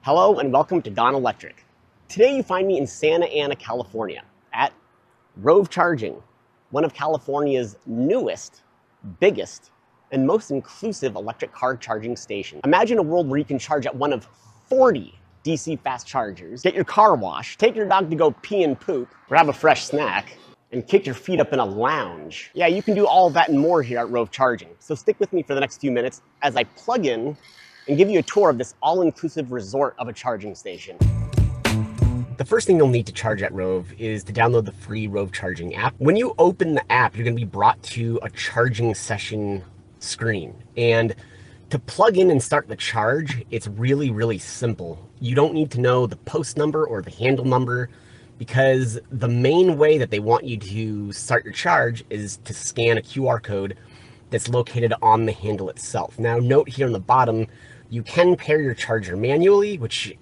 Hello and welcome to Dawn Electric. Today you find me in Santa Ana, California at Rove Charging, one of California's newest, biggest, and most inclusive electric car charging stations. Imagine a world where you can charge at one of 40 DC fast chargers, get your car washed, take your dog to go pee and poop, grab a fresh snack, and kick your feet up in a lounge. Yeah, you can do all of that and more here at Rove Charging. So stick with me for the next few minutes as I plug in and give you a tour of this all-inclusive resort of a charging station. The first thing you'll need to charge at Rove is to download the free Rove Charging app. When you open the app, you're going to be brought to a charging session screen. And to plug in and start the charge, it's really simple. You don't need to know the post number or the handle number, because the main way that they want you to start your charge is to scan a QR code that's located on the handle itself. Now, note here on the bottom, you can pair your charger manually, which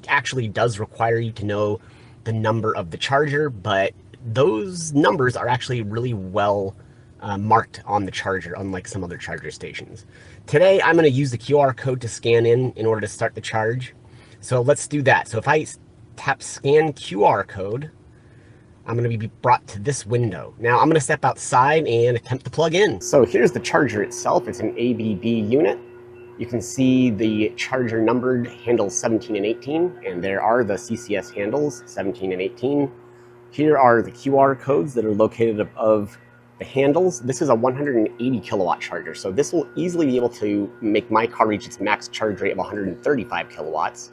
actually does require you to know the number of the charger, but those numbers are actually really well marked on the charger, unlike some other charger stations. Today, I'm gonna use the QR code to scan in order to start the charge. So let's do that. So if I tap scan QR code, I'm going to be brought to this window. Now I'm going to step outside and attempt to plug in. So here's the charger itself. It's an ABB unit. You can see the charger numbered handles 17 and 18, and there are the CCS handles 17 and 18. Here are the QR codes that are located above the handles. This is a 180 kilowatt charger, so this will easily be able to make my car reach its max charge rate of 135 kilowatts,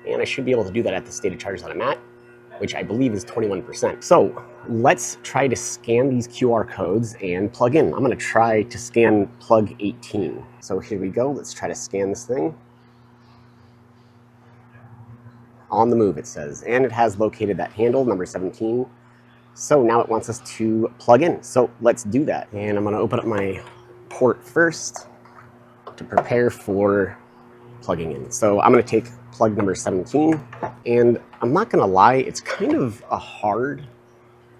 and I should be able to do that at the state of charge that I'm at, which I believe is 21%. So let's try to scan these QR codes and plug in. I'm gonna try to scan plug 18. So here we go, let's try to scan this thing. On the move, it says, and it has located that handle, number 17. So now it wants us to plug in. So let's do that. And I'm gonna open up my port first to prepare for plugging in. So I'm gonna take plug number 17, and I'm not gonna lie, it's kind of a hard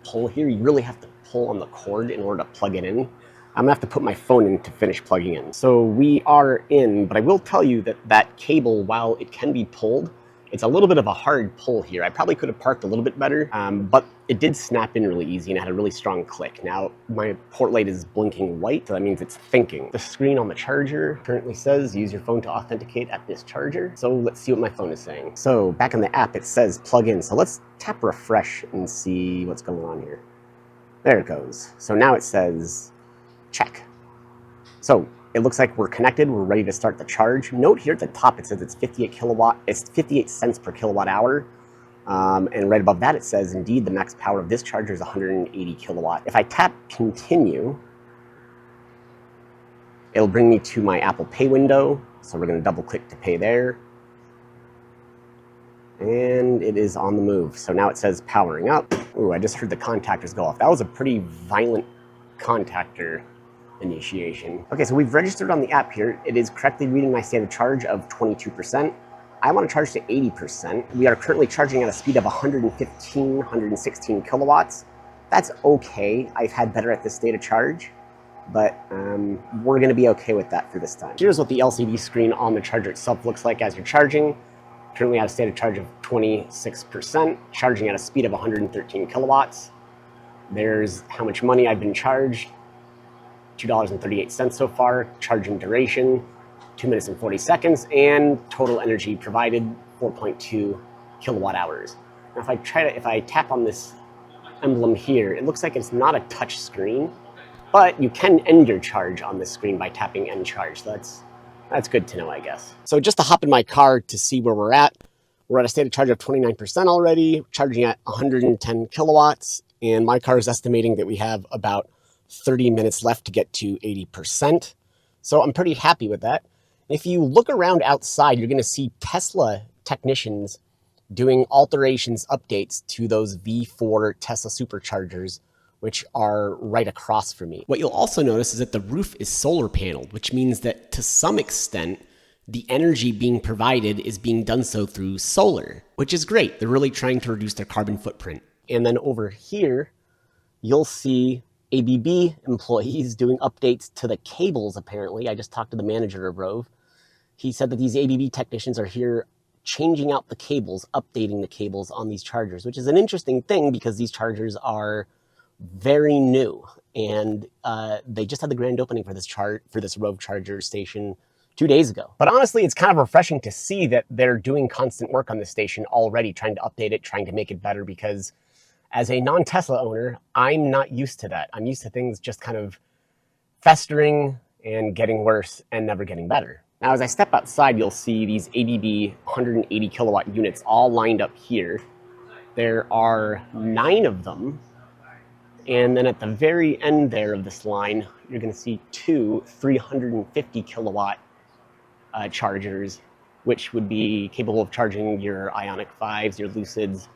pull here. You really have to pull on the cord in order to plug it in. I'm gonna have to put my phone in to finish plugging in. So we are in, but I will tell you that that cable, while it can be pulled, it's a little bit of a hard pull here. I probably could have parked a little bit better, but it did snap in really easy and it had a really strong click. Now, my port light is blinking white, so that means it's thinking. The screen on the charger currently says, use your phone to authenticate at this charger. So let's see what my phone is saying. So back in the app, it says plug in. So let's tap refresh and see what's going on here. There it goes. So now it says check. So it looks like we're connected, we're ready to start the charge. Note here at the top, it says it's 58 cents per kilowatt hour. And right above that, it says, indeed, the max power of this charger is 180 kilowatt. If I tap continue, it'll bring me to my Apple Pay window. So we're gonna double click to pay there. And it is on the move. So now it says powering up. Ooh, I just heard the contactors go off. That was a pretty violent contactor initiation. Okay, so we've registered on the app here. It is correctly reading my state of charge of 22%. I want to charge to 80%. We are currently charging at a speed of 116 kilowatts. That's okay. I've had better at this state of charge, but we're going to be okay with that for this time. Here's what the LCD screen on the charger itself looks like as you're charging. Currently at a state of charge of 26%, charging at a speed of 113 kilowatts. There's how much money I've been charged. $2.38 so far, charging duration, 2 minutes and 40 seconds, and total energy provided, 4.2 kilowatt hours. Now if I tap on this emblem here, it looks like it's not a touch screen, but you can end your charge on this screen by tapping end charge. So that's good to know, I guess. So just to hop in my car to see where we're at a state of charge of 29% already, charging at 110 kilowatts, and my car is estimating that we have about 30 minutes left to get to 80%. So I'm pretty happy with that. If you look around outside, you're going to see Tesla technicians doing alterations, updates to those V4 Tesla Superchargers, which are right across from me. What you'll also notice is that the roof is solar paneled, which means that to some extent, the energy being provided is being done so through solar, which is great. They're really trying to reduce their carbon footprint. And then over here, you'll see ABB employees doing updates to the cables, apparently. I just talked to the manager of Rove. He said that these ABB technicians are here changing out the cables, updating the cables on these chargers, which is an interesting thing because these chargers are very new, and they just had the grand opening for this Rove charger station 2 days ago. But honestly, it's kind of refreshing to see that they're doing constant work on this station already, trying to update it, trying to make it better, because as a non-Tesla owner, I'm not used to that. I'm used to things just kind of festering and getting worse and never getting better. Now, as I step outside, you'll see these ABB 180 kilowatt units all lined up here. There are 9 of them. And then at the very end there of this line, you're going to see 2 350 kilowatt chargers, which would be capable of charging your Ioniq 5s, your Lucids,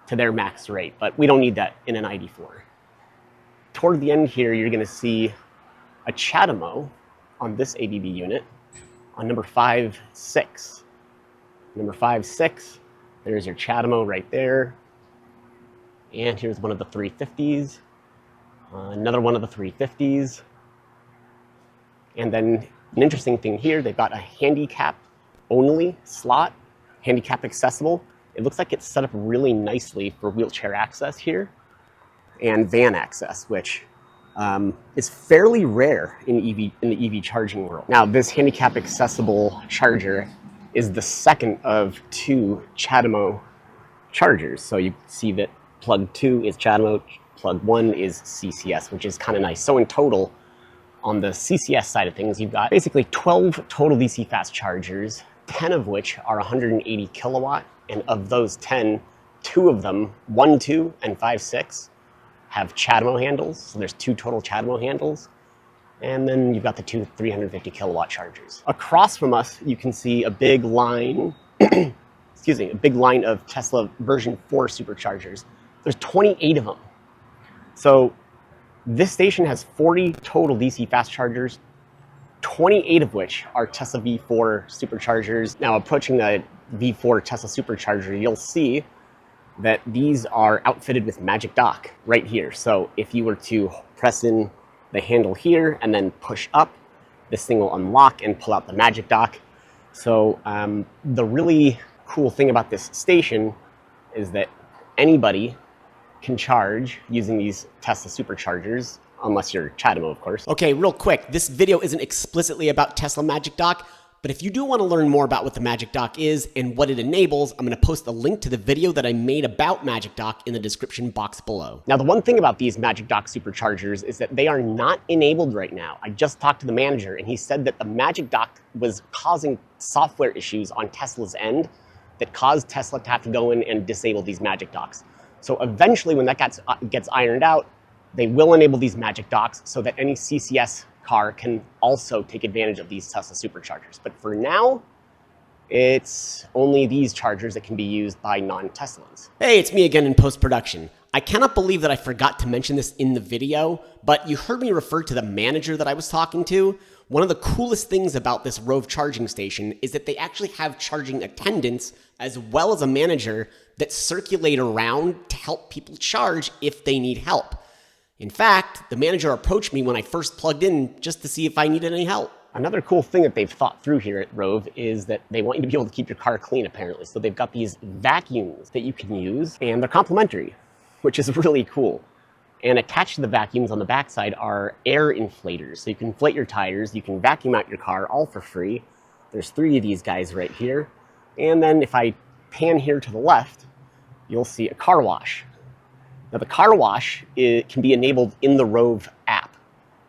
to their max rate. But we don't need that in an ID4. Toward the end here, you're going to see a CHAdeMO on this ABB unit on number 5.6. Number 5.6, there's your CHAdeMO right there. And here's one of the 350s. Another one of the 350s. And then an interesting thing here, they've got a handicap only slot, handicap accessible. It looks like it's set up really nicely for wheelchair access here and van access, which is fairly rare in the EV charging world. Now, this handicap accessible charger is the second of 2 CHAdeMO chargers. So you see that plug 2 is CHAdeMO, plug 1 is CCS, which is kind of nice. So in total, on the CCS side of things, you've got basically 12 total DC fast chargers, 10 of which are 180 kilowatt. And of those 10, 2 of them, 1.2 and 5.6, have CHAdeMO handles. So there's 2 total CHAdeMO handles. And then you've got the 2 350 kilowatt chargers. Across from us, you can see a big line, excuse me, a big line of Tesla version 4 superchargers. There's 28 of them. So this station has 40 total DC fast chargers, 28 of which are Tesla V4 superchargers. Now, approaching the V4 Tesla supercharger, you'll see that these are outfitted with Magic Dock right here. So if you were to press in the handle here and then push up, this thing will unlock and pull out the Magic Dock. So the really cool thing about this station is that anybody can charge using these Tesla superchargers, unless you're CHAdeMO, of course. Okay, real quick, this video isn't explicitly about Tesla Magic Dock, but if you do want to learn more about what the Magic Dock is and what it enables, I'm going to post a link to the video that I made about Magic Dock in the description box below. Now, the one thing about these Magic Dock superchargers is that they are not enabled right now. I just talked to the manager, and he said that the Magic Dock was causing software issues on Tesla's end that caused Tesla to have to go in and disable these Magic Docks. So eventually, when that gets ironed out, they will enable these Magic Docks so that any CCS car can also take advantage of these Tesla superchargers. But for now, it's only these chargers that can be used by non-Teslans. Hey, it's me again in post-production. I cannot believe that I forgot to mention this in the video, but you heard me refer to the manager that I was talking to. One of the coolest things about this Rove charging station is that they actually have charging attendants as well as a manager that circulate around to help people charge if they need help. In fact, the manager approached me when I first plugged in just to see if I needed any help. Another cool thing that they've thought through here at Rove is that they want you to be able to keep your car clean, apparently. So they've got these vacuums that you can use, and they're complimentary, which is really cool. And attached to the vacuums on the backside are air inflators. So you can inflate your tires, you can vacuum out your car, all for free. There's 3 of these guys right here. And then if I pan here to the left, you'll see a car wash. Now the car wash can be enabled in the Rove app,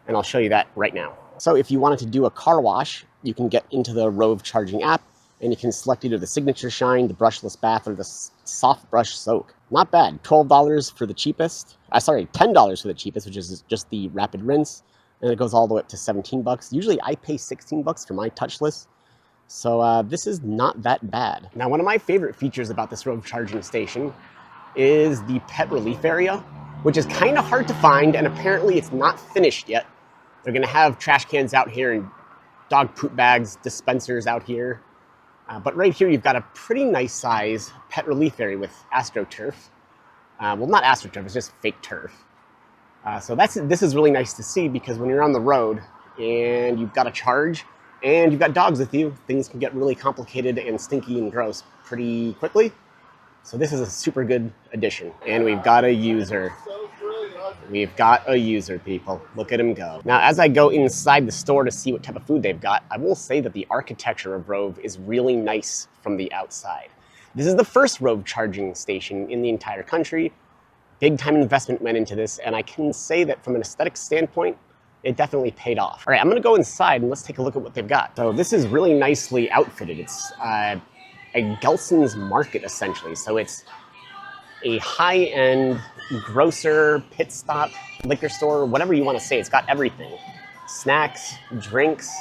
and I'll show you that right now. So if you wanted to do a car wash, you can get into the Rove charging app, and you can select either the signature shine, the brushless bath, or the soft brush soak. Not bad. $12 for the cheapest. Sorry, $10 for the cheapest, which is just the rapid rinse, and it goes all the way up to 17 bucks. Usually I pay 16 bucks for my touchless. So this is not that bad. Now, one of my favorite features about this Rove charging station is the pet relief area, which is kind of hard to find, and apparently it's not finished yet. They're gonna have trash cans out here and dog poop bags, dispensers out here. But right here, you've got a pretty nice size pet relief area with AstroTurf. Well, not AstroTurf, it's just fake turf. So this is really nice to see, because when you're on the road and you've got to charge, and you've got dogs with you, things can get really complicated and stinky and gross pretty quickly. So this is a super good addition. And we've got a user. We've got a user, people. Look at him go. Now, as I go inside the store to see what type of food they've got, I will say that the architecture of Rove is really nice from the outside. This is the first Rove charging station in the entire country. Big time investment went into this, and I can say that from an aesthetic standpoint, it definitely paid off. All right, I'm gonna go inside and let's take a look at what they've got. So this is really nicely outfitted. It's a Gelson's Market, essentially. So it's a high-end grocer, pit stop, liquor store, whatever you want to say. It's got everything. Snacks, drinks.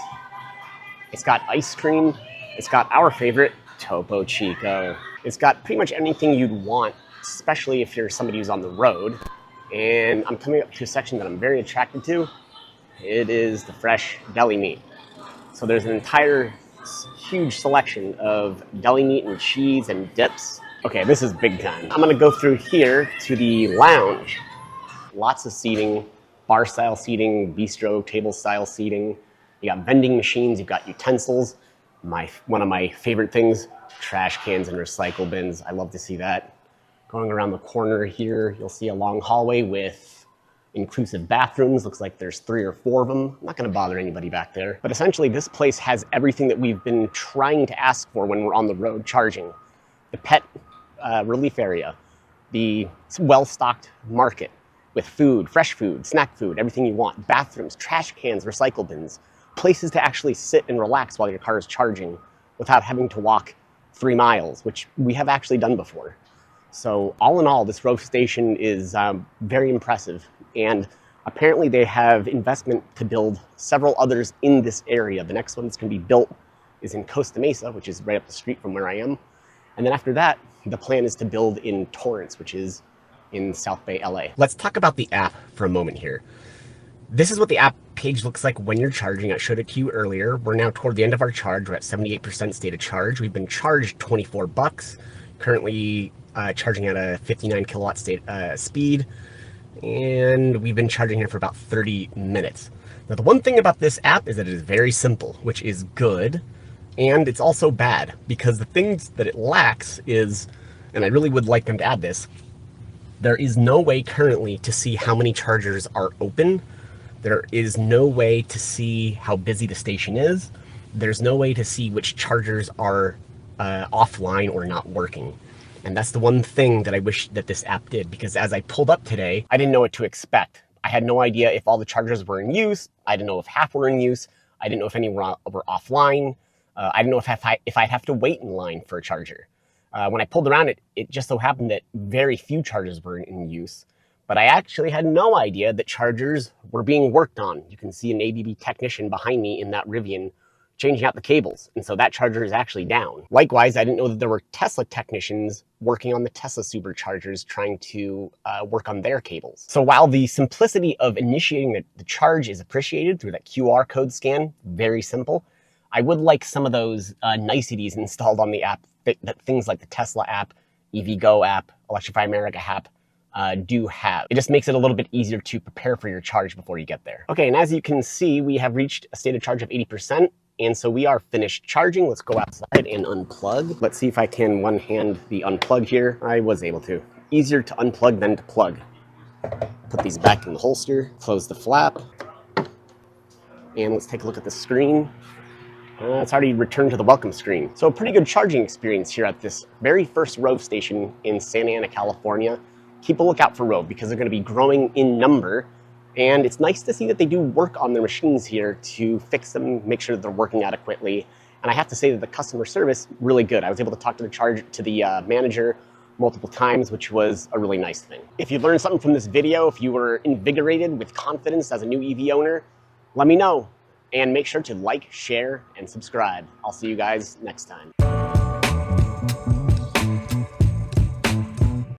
It's got ice cream. It's got our favorite, Topo Chico. It's got pretty much anything you'd want, especially if you're somebody who's on the road. And I'm coming up to a section that I'm very attracted to. It is the fresh deli meat. So there's an entire huge selection of deli meat and cheese and dips. Okay, this is big time. I'm gonna go through here to the lounge. Lots of seating, bar style seating, bistro table style seating. You got vending machines, you've got utensils. One of my favorite things, trash cans and recycle bins. I love to see that. Going around the corner here, you'll see a long hallway with inclusive bathrooms. Looks like there's 3 or 4 of them. I'm not gonna bother anybody back there. But essentially, this place has everything that we've been trying to ask for when we're on the road charging. The pet relief area, the well-stocked market with food, fresh food, snack food, everything you want, bathrooms, trash cans, recycle bins, places to actually sit and relax while your car is charging without having to walk 3 miles, which we have actually done before. So all in all, this Rove station is very impressive. And apparently they have investment to build several others in this area. The next one that's going to be built is in Costa Mesa, which is right up the street from where I am. And then after that, the plan is to build in Torrance, which is in South Bay, LA. Let's talk about the app for a moment here. This is what the app page looks like when you're charging. I showed it to you earlier. We're now toward the end of our charge. We're at 78% state of charge. We've been charged 24 bucks, currently charging at a 59 kilowatt state speed. And we've been charging here for about 30 minutes. Now, the one thing about this app is that it is very simple, which is good. And it's also bad, because the things that it lacks is, and I really would like them to add this, there is no way currently to see how many chargers are open. There is no way to see how busy the station is. There's no way to see which chargers are offline or not working. And that's the one thing that I wish that this app did, because as I pulled up today, I didn't know what to expect. I had no idea if all the chargers were in use. I didn't know if half were in use. I didn't know if any were offline. I didn't know if I'd have to wait in line for a charger. When I pulled around, it just so happened that very few chargers were in use. But I actually had no idea that chargers were being worked on. You can see an ABB technician behind me in that Rivian changing out the cables. And so that charger is actually down. Likewise, I didn't know that there were Tesla technicians working on the Tesla Superchargers trying to work on their cables. So while the simplicity of initiating the charge is appreciated through that QR code scan, very simple, I would like some of those niceties installed on the app that things like the Tesla app, EVgo app, Electrify America app do have. It just makes it a little bit easier to prepare for your charge before you get there. Okay, and as you can see, we have reached a state of charge of 80%. And so we are finished charging. Let's go outside and unplug. Let's see if I can one-hand the unplug here. I was able to. Easier to unplug than to plug. Put these back in the holster, close the flap. And let's take a look at the screen. It's already returned to the welcome screen. So a pretty good charging experience here at this very first Rove station in Santa Ana, California. Keep a lookout for Rove because they're going to be growing in number. And it's nice to see that they do work on their machines here to fix them, make sure that they're working adequately. And I have to say that the customer service, really good. I was able to talk to the manager multiple times, which was a really nice thing. If you learned something from this video, if you were invigorated with confidence as a new EV owner, let me know. And make sure to like, share, and subscribe. I'll see you guys next time.